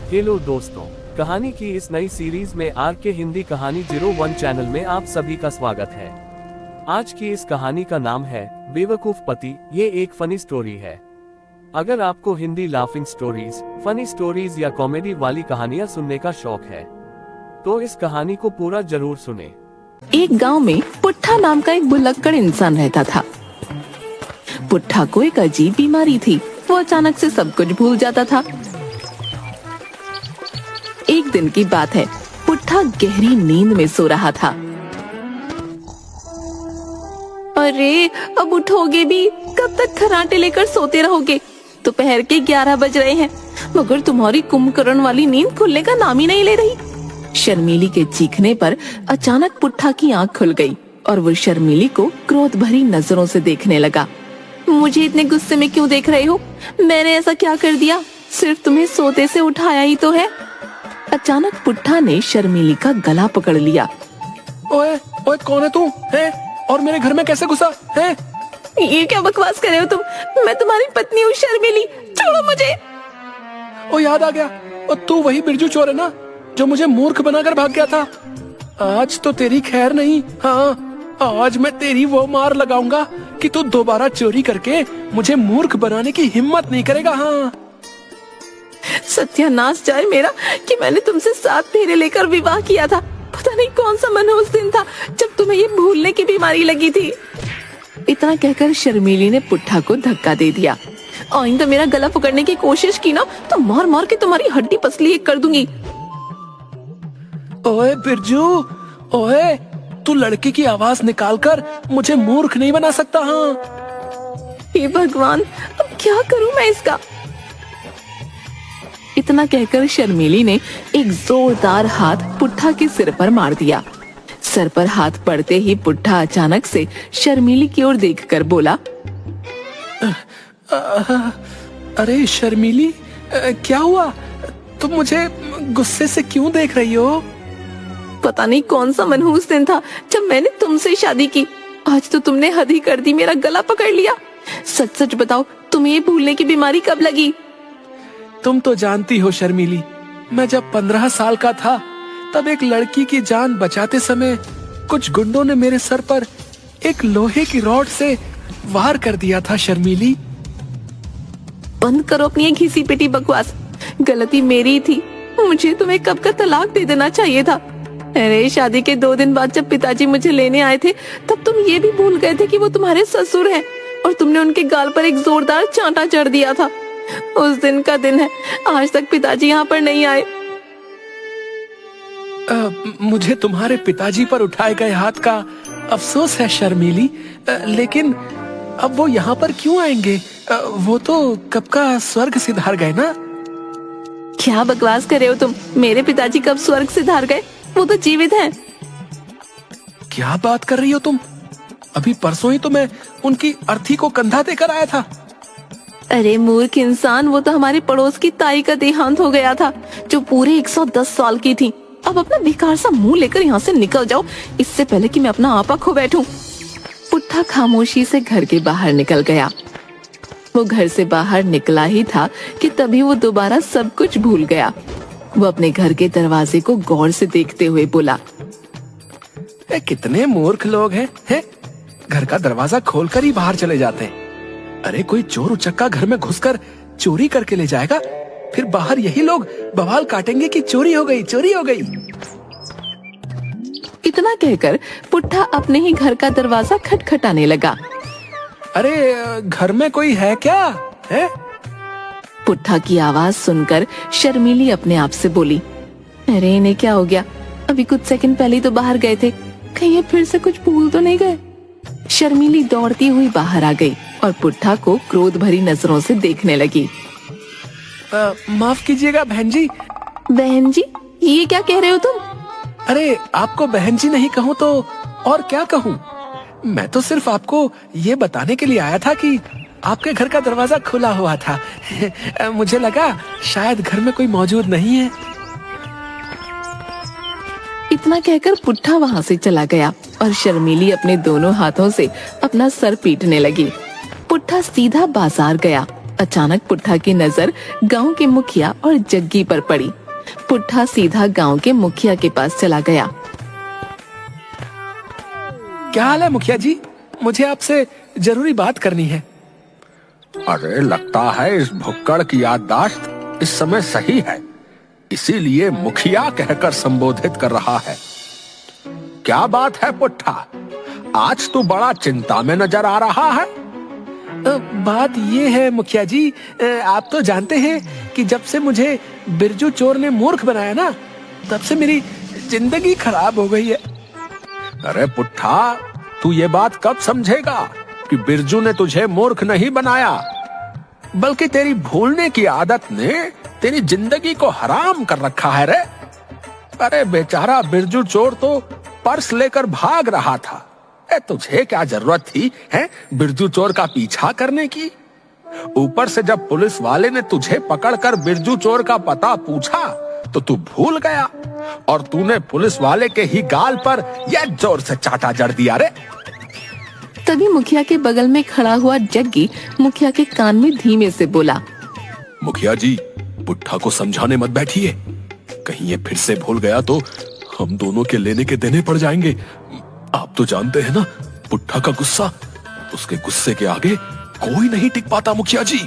Hello दोस्तों, कहानी की इस नई सीरीज में आर के हिंदी कहानी 01 चैनल में आप सभी का स्वागत है। आज की इस कहानी का नाम है बेवकूफ पति। ये एक फनी स्टोरी है। अगर आपको Hindi laughing stories, funny stories या कॉमेडी वाली कहानियां सुनने का शौक है तो इस कहानी को पूरा जरूर सुने। एक गांव में पुट्ठा नाम का एक भुलक्कड़ इंसान रहता था। पुट्ठा को एक अजीब बीमारी थी। वो अचानक से सब कुछ भूल जाता था। एक दिन की बात है, पुट्ठा गहरी नींद में सो रहा था। अरे अब उठोगे भी? कब तक खर्राटे लेकर सोते रहोगे? दोपहर के 11 बज रहे हैं, मगर तुम्हारी कुंभकर्ण वाली नींद खुलने का नाम ही नहीं ले रही। शर्मीली के चीखने पर अचानक पुट्ठा की आंख खुल गई और वो शर्मीली को क्रोध भरी नजरों से देखने लगा। मुझे इतने गुस्से में क्यों देख रहे हो? मैंने ऐसा क्या कर दिया? सिर्फ तुम्हें सोते से उठाया ही तो है। अचानक पुट्ठा ने शर्मीली का गला पकड़ लिया। ओए ओए, कौन है तू? है और मेरे घर में कैसे घुसा है? ये क्या बकवास कर रहे हो तुम? मैं तुम्हारी पत्नी हूँ शर्मीली, छोड़ो मुझे। ओ याद आ गया, ओ तू वही बिरजू चोर है ना जो मुझे मूर्ख बनाकर भाग गया था। आज तो तेरी खैर नहीं। हाँ, आज मैं तेरी वो मार लगाऊंगा कि तू दोबारा चोरी करके मुझे मूर्ख बनाने की हिम्मत नहीं करेगा। हाँ, सत्यानाश जाए मेरा कि मैंने तुमसे 7 फेरे लेकर विवाह किया था। पता नहीं कौन सा मनहूस दिन था जब तुम्हें ये भूलने की बीमारी लगी थी। इतना कहकर शर्मीली ने पुट्ठा को धक्का दे दिया। आइंदा मेरा गला पकड़ने की कोशिश की ना तो मार मार के तुम्हारी हड्डी पसली एक कर दूंगी। ओए बिरजू, ओए तू लड़के की आवाज निकालकर मुझे मूर्ख नहीं बना सकता। हाँ, हे भगवान, अब क्या करूं मैं इसका? इतना कहकर शर्मीली ने एक जोरदार हाथ पुट्ठा के सिर पर मार दिया। सर पर हाथ पड़ते ही पुट्ठा अचानक से शर्मीली की ओर देखकर बोला, अरे शर्मीली, क्या हुआ? तुम मुझे गुस्से से क्यों देख रही हो? पता नहीं कौन सा मनहूस दिन था जब मैंने तुमसे शादी की। आज तो तुमने हद ही कर दी, मेरा गला पकड़ लिया। सच सच बताओ, तुम्हें ये भूलने की बीमारी कब लगी? तुम तो जानती हो शर्मीली, मैं जब 15 साल का था तब एक लड़की की जान बचाते समय कुछ गुंडों ने मेरे सर पर एक लोहे की रॉड से वार कर दिया था। शर्मीली, बंद करो अपनी ये घिसी पिटी बकवास। गलती मेरी थी, मुझे तुम्हें कब का तलाक दे देना चाहिए था। अरे शादी के 2 दिन बाद जब पिताजी मुझे लेने आए थे तब तुम ये भी भूल गए थे कि वो तुम्हारे ससुर हैं और तुमने उनके गाल पर एक जोरदार चांटा जड़ दिया था। उस दिन का दिन है, आज तक पिताजी यहाँ पर नहीं आए। मुझे तुम्हारे पिताजी पर उठाए गए हाथ का अफसोस है शर्मीली, लेकिन अब वो यहाँ पर क्यों आएंगे? वो तो कब का स्वर्ग सिधार गए ना। क्या बकवास कर रहे हो तुम? मेरे पिताजी कब स्वर्ग सिधार गए? वो तो जीवित हैं। क्या बात कर रही हो तुम? अभी परसों ही तो मैं उनकी अर्थी को कंधा देकर आया था। अरे मूर्ख इंसान, वो तो हमारे पड़ोस की ताई का देहांत हो गया था जो पूरे 110 साल की थी। अब अपना बेकार सा मुंह लेकर यहाँ से निकल जाओ, इससे पहले कि मैं अपना आपा खो बैठूं। पुट्ठा खामोशी से घर के बाहर निकल गया। वो घर से बाहर निकला ही था कि तभी वो दोबारा सब कुछ भूल गया। वो अपने घर के दरवाजे को गौर से देखते हुए बोला, कितने मूर्ख लोग हैं? घर का दरवाजा खोलकर ही बाहर चले जाते हैं। अरे कोई चोर उचक्का घर में घुसकर चोरी करके ले जाएगा, फिर बाहर यही लोग बवाल काटेंगे कि चोरी हो गई, चोरी हो गई। इतना कहकर पुट्ठा अपने ही घर का दरवाजा खटखटाने लगा। अरे घर में कोई है क्या? है? पुट्ठा की आवाज सुनकर शर्मीली अपने आप से बोली, अरे इन्हें क्या हो गया? अभी कुछ सेकंड पहले तो बाहर गए थे, कहीं ये फिर से कुछ भूल तो नहीं गए? शर्मीली दौड़ती हुई बाहर आ गई और पुट्ठा को क्रोध भरी नजरों से देखने लगी। माफ कीजिएगा बहन जी। बहन जी? ये क्या कह रहे हो तुम? अरे आपको बहन जी नहीं कहूँ तो और क्या कहूँ? मैं तो सिर्फ आपको ये बताने के लिए आया था कि आपके घर का दरवाजा खुला हुआ था। मुझे लगा शायद घर में कोई मौजूद नहीं है। इतना कहकर पुट्ठा वहाँ से चला गया और शर्मीली अपने दोनों हाथों से अपना सर पीटने लगी। पुट्ठा सीधा बाजार गया अचानक पुट्ठा की नजर गांव के मुखिया और जग्गी पर पड़ी। पुट्ठा सीधा गांव के मुखिया के पास चला गया। क्या हाल है मुखिया जी? मुझे आपसे जरूरी बात करनी है। अरे लगता है इस भुक्कड़ की याददाश्त इस समय सही है, इसीलिए मुखिया कहकर संबोधित कर रहा है। क्या बात है पुट्ठा, आज तू बड़ा चिंता में नजर आ रहा है। बात ये है मुखिया जी, आप तो जानते हैं कि जब से मुझे बिरजू चोर ने मूर्ख बनाया ना, तब से मेरी जिंदगी खराब हो गई है। अरे पुट्ठा, तू ये बात कब समझेगा कि बिरजू ने तुझे मूर्ख नहीं बनाया, बल्कि तेरी भूलने की आदत ने तेरी जिंदगी को हराम कर रखा है रे। अरे बेचारा बिरजू चोर तो पर्स लेकर भाग रहा था। तुझे क्या जरूरत थी है बिरजू चोर का पीछा करने की? ऊपर से जब पुलिस वाले ने तुझे पकड़कर बिरजू चोर का पता पूछा तो तू भूल गया और तूने पुलिस वाले के ही गाल पर यह जोर से चाटा जड़ दिया रे। तभी मुखिया के बगल में खड़ा हुआ जग्गी मुखिया के कान में धीमे से बोला, मुखिया जी, पुट्ठा को समझाने मत बैठिए, कहीं ये फिर से भूल गया तो हम दोनों के लेने के देने पड़ जाएंगे। आप तो जानते हैं ना, पुट्ठा का गुस्सा, उसके गुस्से के आगे कोई नहीं टिक पाता मुखिया जी।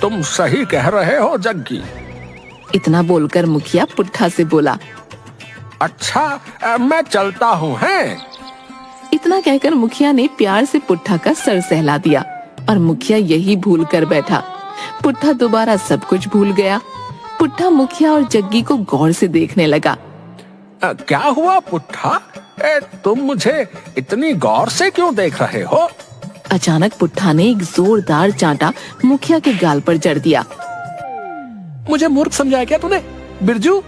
तुम सही कह रहे हो जग्गी। इतना बोलकर मुखिया पुट्ठा से बोला, अच्छा मैं चलता हूँ हैं। इतना कहकर मुखिया ने प्यार से पुट्ठा का सर सहला दिया और मुखिया यही भूल कर बैठा। पुट्ठा दोबारा सब कुछ भूल गया। पुट्ठा मुखिया और जग्गी को गौर से देखने लगा। क्या हुआ पुट्ठा, तुम मुझे इतनी गौर से क्यों देख रहे हो? अचानक पुट्ठा ने एक जोरदार चांटा मुखिया के गाल पर जड़ दिया। मुझे मूर्ख समझाया क्या तूने? बिरजू,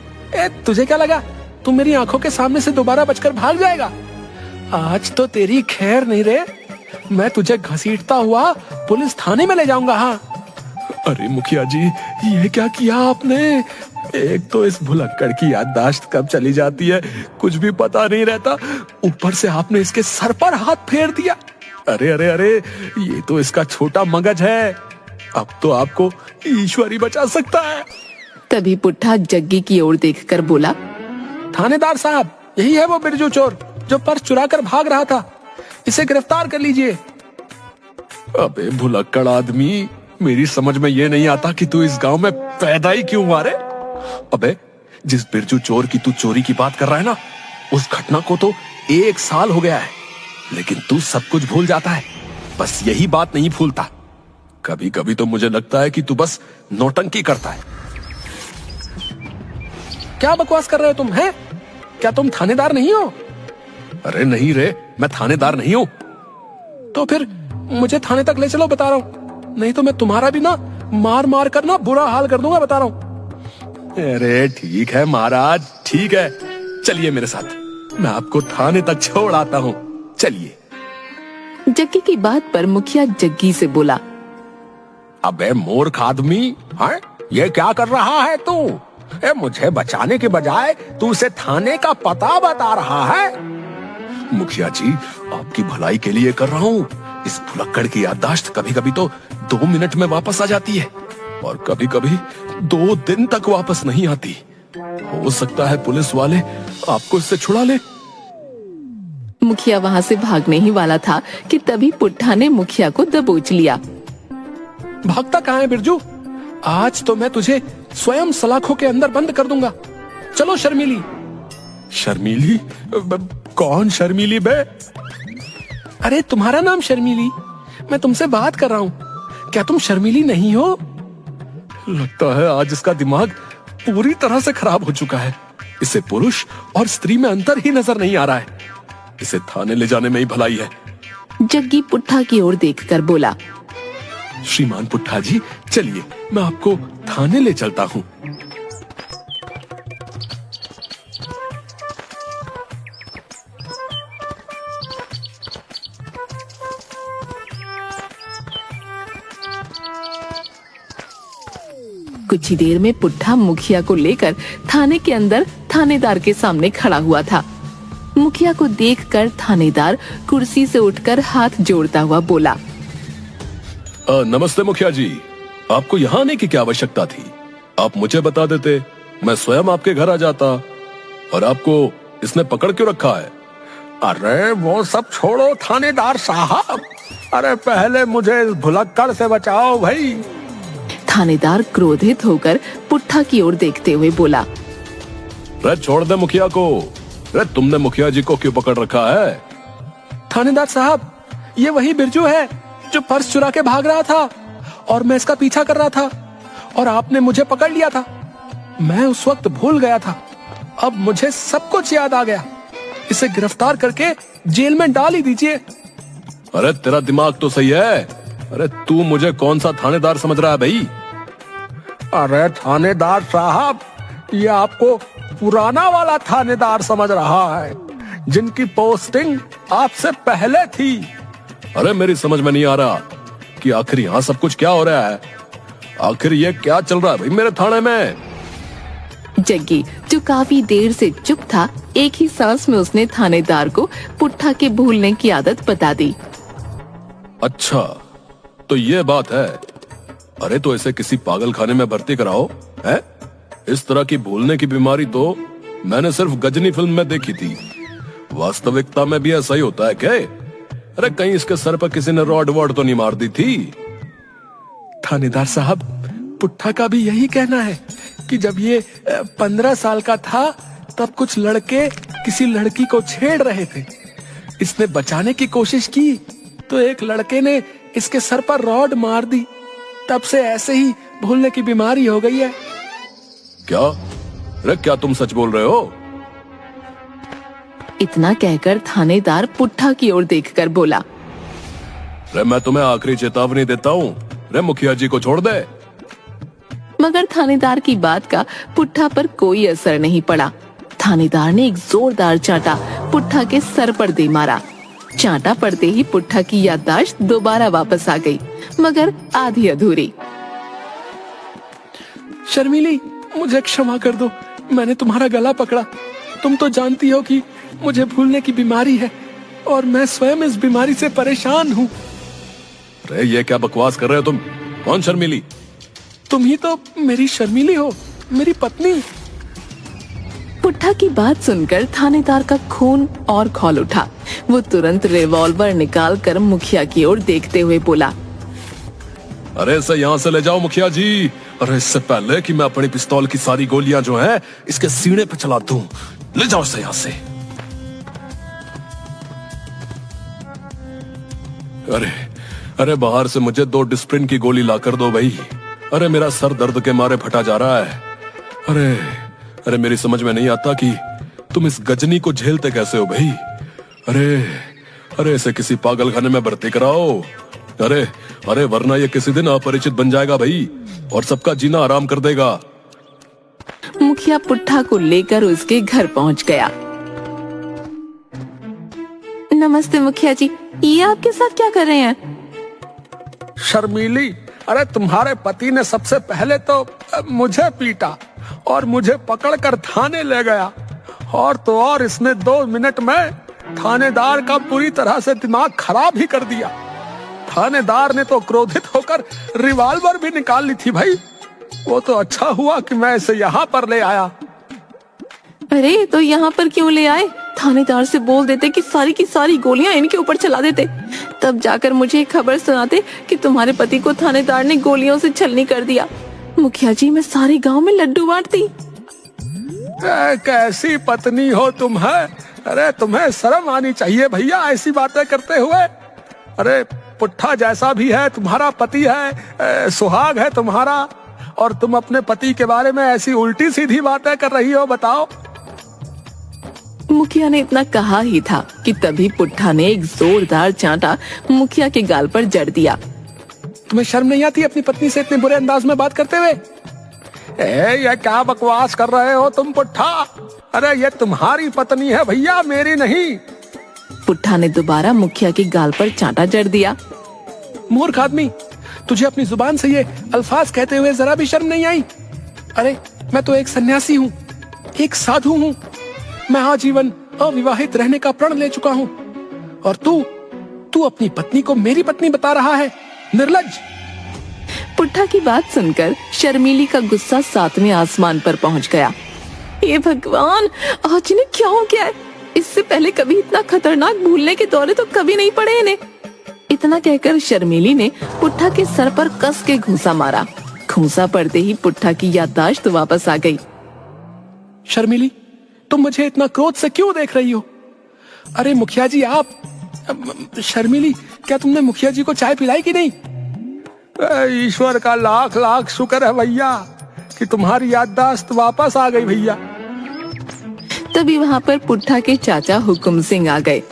तुझे क्या लगा तू मेरी आंखों के सामने से दोबारा बचकर भाग जाएगा? आज तो तेरी खैर नहीं रे, मैं तुझे घसीटता हुआ पुलिस थाने में ले जाऊंगा। हाँ। अरे मुखिया जी, ये क्या किया आपने? एक तो इस भुलक्कड़ की याददाश्त कब चली जाती है कुछ भी पता नहीं रहता, ऊपर से आपने इसके सर पर हाथ फेर दिया। अरे अरे अरे, ये तो इसका छोटा मगज है, अब तो आपको ईश्वर ही बचा सकता है। तभी पुट्ठा जग्गी की ओर देखकर बोला, थानेदार साहब, यही है वो बिरजू चोर जो पर्स चुरा कर भाग रहा था, इसे गिरफ्तार कर लीजिए। अबे भुलक्कड़ आदमी, मेरी समझ में ये नहीं आता कि तू इस गांव में पैदा ही क्यों हुआ रे। अबे जिस बिरजू चोर की तू चोरी की बात कर रहा है ना, उस घटना को तो 1 साल हो गया है, लेकिन तू सब कुछ भूल जाता है, बस यही बात नहीं भूलता। कभी कभी तो मुझे लगता है कि तू बस नौटंकी करता है। क्या बकवास कर रहे हो तुम, हैं? क्या तुम थानेदार नहीं हो? अरे नहीं रे, मैं थानेदार नहीं हूँ। तो फिर मुझे थाने तक ले चलो, बता रहा हूँ, नहीं तो मैं तुम्हारा भी ना मार मार कर ना बुरा हाल कर दूंगा, बता रहा हूँ। अरे ठीक है महाराज, ठीक है, चलिए मेरे साथ, मैं आपको थाने तक छोड़ आता हूँ, चलिए। जग्गी की बात पर मुखिया जग्गी से बोला, अबे मूर्ख आदमी, हाँ ये क्या कर रहा है तू? मुझे बचाने के बजाय तू उसे थाने का पता बता रहा है। मुखिया जी, आपकी भलाई के लिए कर रहा हूँ। इस भुलक्कड़ की याददाश्त कभी कभी तो 2 मिनट में वापस आ जाती है और कभी कभी 2 दिन तक वापस नहीं आती। हो सकता है पुलिस वाले आपको इससे छुड़ा ले। मुखिया वहाँ से भागने ही वाला था कि तभी पुट्ठा ने मुखिया को दबोच लिया। भागता कहाँ है बिरजू? आज तो मैं तुझे स्वयं सलाखों के अंदर बंद कर दूंगा। चलो शर्मीली। शर्मीली? कौन शर्मीली बे? अरे तुम्हारा नाम शर्मीली, मैं तुमसे बात कर रहा हूँ, क्या तुम शर्मीली नहीं हो? लगता है आज इसका दिमाग पूरी तरह से खराब हो चुका है। इसे पुरुष और स्त्री में अंतर ही नजर नहीं आ रहा है। इसे थाने ले जाने में ही भलाई है। जग्गी पुट्ठा की ओर देखकर बोला, श्रीमान पुट्ठा जी, चलिए मैं आपको थाने ले चलता हूँ। कुछ ही देर में पुट्ठा मुखिया को लेकर थाने के अंदर थानेदार के सामने खड़ा हुआ था। मुखिया को देखकर थानेदार कुर्सी से उठकर हाथ जोड़ता हुआ बोला, नमस्ते मुखिया जी, आपको यहाँ आने की क्या आवश्यकता थी? आप मुझे बता देते, मैं स्वयं आपके घर आ जाता। और आपको इसने पकड़ क्यों रखा है? अरे वो सब छोड़ो थानेदार साहब, अरे पहले मुझे इस भुलक्कड़ से बचाओ भाई। थानेदार क्रोधित होकर पुट्ठा की ओर देखते हुए बोला। अरे छोड़ दे मुखिया को। अरे तुमने मुखिया जी को क्यों पकड़ रखा है? थानेदार साहब, ये वही बिरजू है जो पर्स चुरा के भाग रहा था और मैं इसका पीछा कर रहा था और आपने मुझे पकड़ लिया था। मैं उस वक्त भूल गया था, अब मुझे सब कुछ याद आ गया। इसे गिरफ्तार करके जेल में डाल ही दीजिए। अरे तेरा दिमाग तो सही है। अरे तू मुझे कौन सा थानेदार समझ रहा है भाई? अरे थानेदार साहब, ये आपको पुराना वाला थानेदार समझ रहा है, जिनकी पोस्टिंग आपसे पहले थी। अरे मेरी समझ में नहीं आ रहा कि आखिर यहाँ सब कुछ क्या हो रहा है। आखिर ये क्या चल रहा है भाई मेरे थाने में? जग्गी, जो काफी देर से चुप था, एक ही सांस में उसने थानेदार को पुट्ठा के भूलने की आदत बता दी। अच्छा, तो ये बात है। अरे तो इसे किसी पागल खाने में भर्ती कराओ है? इस तरह की भूलने की बीमारी तो मैंने सिर्फ गजनी फिल्म में देखी थी। वास्तविकता में भी ऐसा ही होता है क्या? अरे कहीं इसके सर पर किसी ने रॉड वॉड तो नहीं मार दी थी? थानेदार साहब, पुट्ठा का भी यही कहना है कि जब ये 15 साल का था तब कुछ लड़के किसी लड़की को छेड़ रहे थे। इसने बचाने की कोशिश की तो एक लड़के ने इसके सर पर रॉड मार दी। तब से ऐसे ही भूलने की बीमारी हो गई है। क्या? अरे क्या तुम सच बोल रहे हो? इतना कहकर थानेदार पुट्ठा की ओर देखकर बोला। अरे मैं तुम्हें आखिरी चेतावनी देता हूँ, अरे मुखिया जी को छोड़ दे। मगर थानेदार की बात का पुट्ठा पर कोई असर नहीं पड़ा। थानेदार ने एक जोरदार चांटा पुट्ठा के सर पर दे मारा। चांटा पड़ते ही पुट्ठा की याददाश्त दोबारा वापस आ गई, मगर आधी अधूरी। शर्मिली, मुझे क्षमा कर दो, मैंने तुम्हारा गला पकड़ा। तुम तो जानती हो कि मुझे भूलने की बीमारी है और मैं स्वयं इस बीमारी से परेशान हूँ। अरे ये क्या बकवास कर रहे हो तुम? कौन शर्मिली? तुम ही तो मेरी शर्मिली हो, मेरी पत्नी। पुट्ठा की बात सुनकर थानेदार का खून और खौल उठा। वो तुरंत रिवॉल्वर निकालकर मुखिया की ओर देखते हुए बोला। अरे इसे यहाँ से ले जाओ मुखिया जी। अरे इससे पहले कि मैं अपनी पिस्तौल की सारी गोलियां जो हैं इसके सीने पे चला दूं, ले जाओ इसे यहाँ से। अरे अरे बाहर से मुझे 2 डिस्प्रिन की गोली ला कर दो भाई। अरे मेरा सर दर्द के मारे फटा जा रहा है। अरे अरे मेरी समझ में नहीं आता कि तुम इस गजनी को झेलते कैसे हो भाई। अरे अरे इसे किसी पागल खाने में भर्ती कराओ। अरे अरे वरना ये किसी दिन अपरिचित बन जाएगा भाई और सबका जीना आराम कर देगा। मुखिया पुट्ठा को लेकर उसके घर पहुंच गया। नमस्ते मुखिया जी, ये आपके साथ क्या कर रहे हैं? शर्मिली, अरे तुम्हारे पति ने सबसे पहले तो मुझे पीटा और मुझे पकड़कर थाने ले गया, और तो और इसने 2 मिनट में थानेदार का पूरी तरह से दिमाग खराब ही कर दिया। थानेदार ने तो क्रोधित होकर रिवॉल्वर भी निकाल ली थी भाई। वो तो अच्छा हुआ कि मैं इसे यहाँ पर ले आया। अरे तो यहाँ पर क्यों ले आए? थानेदार से बोल देते कि सारी की सारी गोलियां इनके ऊपर चला देते, तब जाकर मुझे खबर सुनाते कि तुम्हारे पति को थानेदार ने गोलियों से छलनी कर दिया। मुखिया जी, मैं सारे गांव में लड्डू बांटती। कैसी पत्नी हो तुम है? अरे तुम्हें शर्म आनी चाहिए भैया ऐसी बातें करते हुए। अरे पुट्ठा जैसा भी है तुम्हारा पति है, सुहाग है तुम्हारा, और तुम अपने पति के बारे में ऐसी उल्टी सीधी बातें कर रही हो, बताओ। मुखिया ने इतना कहा ही था कि तभी पुट्ठा ने एक जोरदार चांटा मुखिया के गाल पर जड़ दिया। तुम्हें शर्म नहीं आती अपनी पत्नी से इतने बुरे अंदाज में बात करते हुए? ये क्या बकवास कर रहे हो तुम पुट्ठा? अरे ये तुम्हारी पत्नी है भैया, मेरी नहीं। पुट्ठा ने दोबारा मुखिया के गाल पर चांटा जड़ दिया। मूर्ख आदमी, तुझे अपनी जुबान से ये अल्फाज कहते हुए जरा भी शर्म नहीं आई? अरे मैं तो एक सन्यासी हूँ, एक साधु हूँ। मैं आजीवन अविवाहित रहने का प्रण ले चुका हूँ, और तू अपनी पत्नी को मेरी पत्नी बता रहा है। निर्लज्ज! पुट्ठा की बात सुनकर शर्मीली का गुस्सा 7वें आसमान पर पहुंच गया। हे भगवान, आज इन्हें क्या हो गया है? इससे पहले कभी इतना खतरनाक भूलने के दौरे तो कभी नहीं पड़े इन्हें। इतना कहकर शर्मीली ने पुट्ठा के सर पर कस के घूंसा मारा। घूंसा पड़ते ही पुट्ठा की याददाश्त वापस आ गई। शर्मीली, तुम मुझे इतना क्रोध से क्यों देख रही हो? अरे मुखिया जी, आप शर्मीली, क्या तुमने मुखिया जी को चाय पिलाई कि नहीं? ईश्वर का लाख लाख शुक्र है भैया कि तुम्हारी याददाश्त वापस आ गई भैया। तभी वहाँ पर पुट्ठा के चाचा हुकुम सिंह आ गए।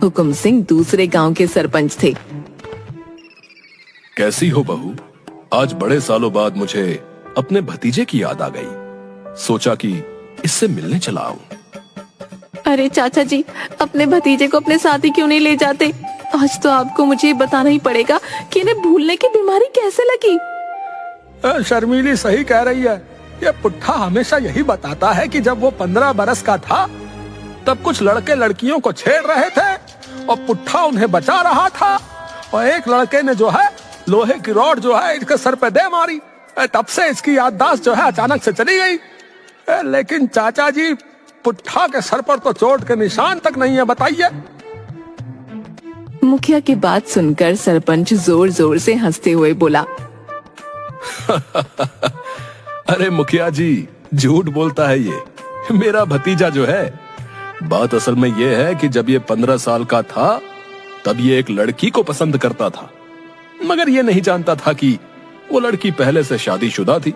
हुकुम सिंह दूसरे गांव के सरपंच थे। कैसी हो बहू? आज बड़े सालों बाद मुझे अपने भतीजे की याद आ गई। सोचा कि इससे मिलने चला आऊं। अरे चाचा जी, अपने भतीजे को अपने साथ ही क्यों नहीं ले जाते? आज तो आपको मुझे बताना ही पड़ेगा कि इन्हें भूलने की बीमारी कैसे लगी। शर्मीली सही कह रही है। ये पुट्ठा हमेशा यही बताता है कि जब वो 15 बरस का था तब कुछ लड़के लड़कियों को छेड़ रहे थे और पुट्ठा उन्हें बचा रहा था, और एक लड़के ने जो है लोहे की रॉड जो है इसके सर पे दे मारी। तब से इसकी याददाश्त जो है अचानक से चली गई। लेकिन चाचा जी, पुट्ठा के सर पर तो चोट के निशान तक नहीं है, बताइए। मुखिया की बात सुनकर सरपंच जोर जोर से हंसते हुए बोला, अरे मुखिया जी, झूठ बोलता है ये। मेरा भतीजा जो है, बात असल में ये है कि जब ये 15 साल का था तब ये एक लड़की को पसंद करता था, मगर ये नहीं जानता था कि वो लड़की पहले से शादीशुदा थी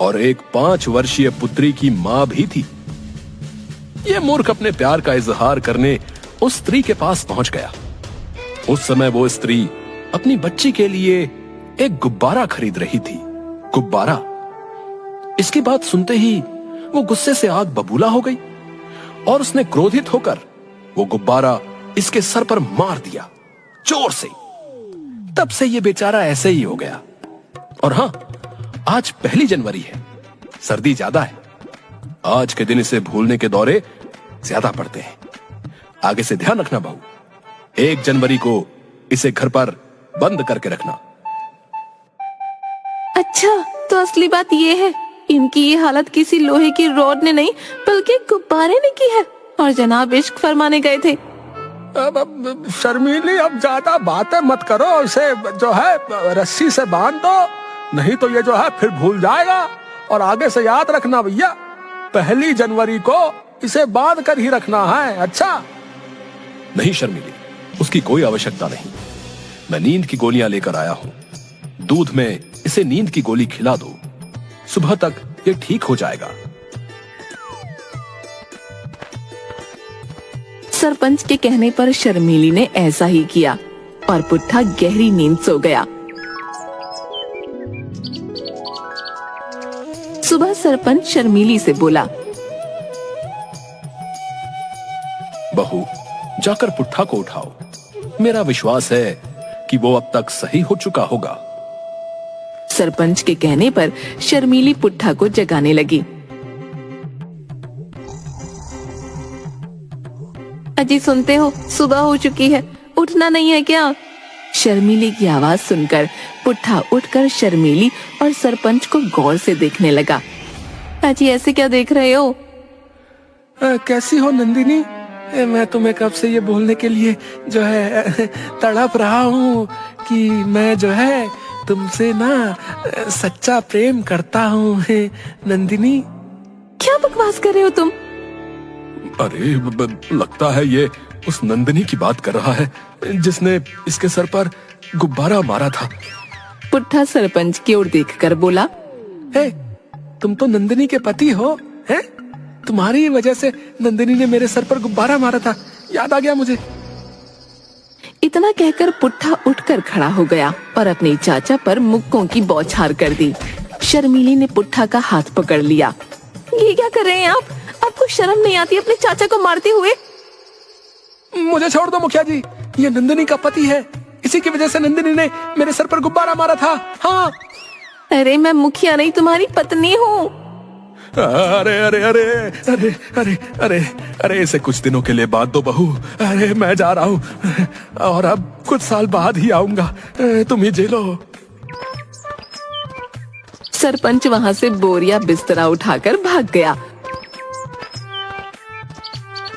और एक 5 वर्षीय पुत्री की मां भी थी। ये मूर्ख अपने प्यार का इजहार करने उस स्त्री के पास पहुंच गया। उस समय वो स्त्री अपनी बच्ची के लिए एक गुब्बारा खरीद रही थी। गुब्बारा। इसकी बात सुनते ही वो गुस्से से आग बबूला हो गई और उसने क्रोधित होकर वो गुब्बारा इसके सर पर मार दिया, जोर से। तब से ये बेचारा ऐसे ही हो गया। और हां, आज 1 जनवरी है, सर्दी ज्यादा है। आज के दिन इसे भूलने के दौरे ज्यादा पड़ते हैं। आगे से ध्यान रखना बहू। 1 जनवरी को इसे घर पर बंद करके रखना। अच्छा, तो असली बात ये है, इनकी ये हालत किसी लोहे की रॉड ने नहीं बल्कि गुब्बारे ने की है, और जनाब इश्क फरमाने गए थे। अब शर्मीली, अब ज्यादा बातें मत करो। इसे जो है रस्सी से बांध दो, नहीं तो ये जो है फिर भूल जाएगा। और आगे से याद रखना भैया, 1 जनवरी को इसे बांध कर ही रखना है। अच्छा? नहीं शर्मीली, उसकी कोई आवश्यकता नहीं। मैं नींद की गोलियां लेकर आया हूं। दूध में इसे नींद की गोली खिला दो, सुबह तक ये ठीक हो जाएगा। सरपंच के कहने पर शर्मीली ने ऐसा ही किया और पुट्ठा गहरी नींद सो गया। सुबह सरपंच शर्मीली से बोला, बहू, जाकर पुट्ठा को उठाओ। मेरा विश्वास है कि वो अब तक सही हो चुका होगा। सरपंच के कहने पर शर्मीली पुट्ठा को जगाने लगी। अजी सुनते हो, सुबह हो चुकी है, उठना नहीं है क्या? शर्मीली की आवाज सुनकर पुट्ठा उठकर शर्मीली और सरपंच को गौर से देखने लगा। अजी ऐसे क्या देख रहे हो? कैसी हो नंदिनी? मैं तुम्हें कब से ये बोलने के लिए जो है तड़प रहा हूँ कि मैं जो है तुमसे ना सच्चा प्रेम करता हूँ नंदिनी। क्या बकवास कर रहे हो तुम? अरे लगता है ये उस नंदिनी की बात कर रहा है जिसने इसके सर पर गुब्बारा मारा था। पुट्ठा सरपंच की ओर देखकर बोला, हे, तुम तो नंदिनी के पति हो, हैं? तुम्हारी वजह से नंदिनी ने मेरे सर पर गुब्बारा मारा था, याद आ गया मुझे। इतना कहकर पुट्ठा उठकर खड़ा हो गया और अपने चाचा पर मुक्कों की बौछार कर दी। शर्मीली ने पुट्ठा का हाथ पकड़ लिया। ये क्या कर रहे हैं आप? आपको शर्म नहीं आती अपने चाचा को मारते हुए? मुझे छोड़ दो मुखिया जी, ये नंदिनी का पति है। इसी की वजह से नंदिनी ने मेरे सर पर गुब्बारा मारा था। हाँ। अरे मैं मुखिया नहीं, तुम्हारी पत्नी हूँ। अरे अरे अरे अरे अरे अरे अरे इसे कुछ दिनों के लिए बात दो बहू। अरे मैं जा रहा हूँ और अब कुछ साल बाद ही आऊंगा, तुम ही झेलो। सरपंच वहां से बोरिया बिस्तरा उठाकर भाग गया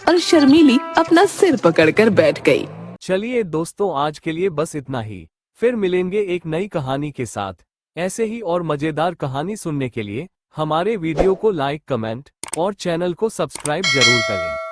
और शर्मीली अपना सिर पकड़कर बैठ गई। चलिए दोस्तों, आज के लिए बस इतना ही। फिर मिलेंगे एक नई कहानी के साथ। ऐसे ही और मजेदार कहानी सुनने के लिए हमारे वीडियो को लाइक, कमेंट और चैनल को सब्सक्राइब जरूर करें।